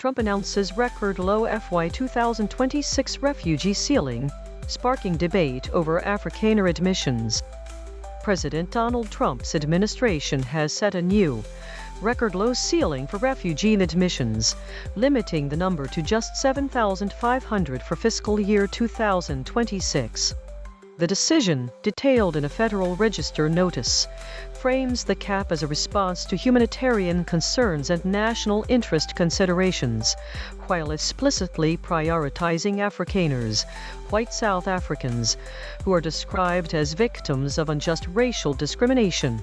Trump announces record low FY2026 refugee ceiling, sparking debate over Afrikaner admissions. President Donald Trump's administration has set a new, record low ceiling for refugee admissions, limiting the number to just 7,500 for fiscal year 2026. The decision, detailed in a Federal Register notice, frames the cap as a response to humanitarian concerns and national interest considerations, while explicitly prioritizing Afrikaners, white South Africans, who are described as victims of unjust racial discrimination.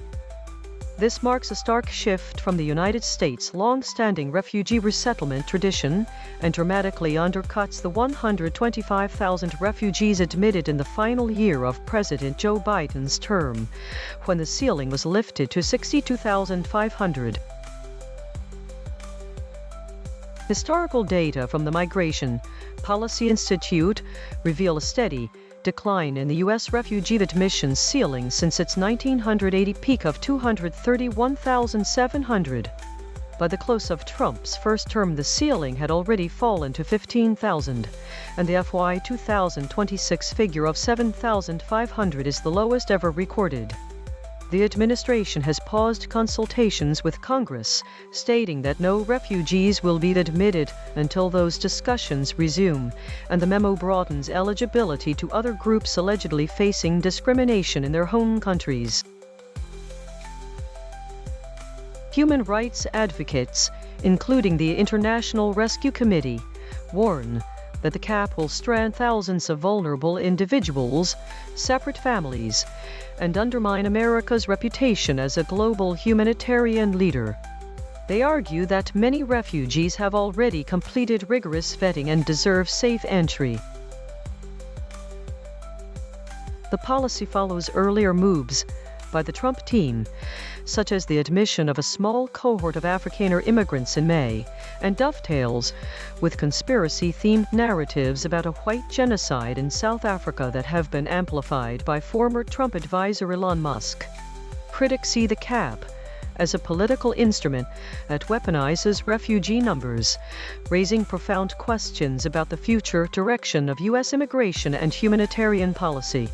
This marks a stark shift from the United States' long-standing refugee resettlement tradition and dramatically undercuts the 125,000 refugees admitted in the final year of President Joe Biden's term, when the ceiling was lifted to 62,500. Historical data from the Migration Policy Institute reveal a steady decline in the U.S. refugee admissions ceiling since its 1980 peak of 231,700. By the close of Trump's first term, the ceiling had already fallen to 15,000, and the FY2026 figure of 7,500 is the lowest ever recorded. The administration has paused consultations with Congress, stating that no refugees will be admitted until those discussions resume, and the memo broadens eligibility to other groups allegedly facing discrimination in their home countries. Human rights advocates, including the International Rescue Committee, warn that the cap will strand thousands of vulnerable individuals, separate families, and undermine America's reputation as a global humanitarian leader. They argue that many refugees have already completed rigorous vetting and deserve safe entry. The policy follows earlier moves by the Trump team, such as the admission of a small cohort of Afrikaner immigrants in May, and dovetails with conspiracy-themed narratives about a white genocide in South Africa that have been amplified by former Trump advisor Elon Musk. Critics see the cap as a political instrument that weaponizes refugee numbers, raising profound questions about the future direction of U.S. immigration and humanitarian policy.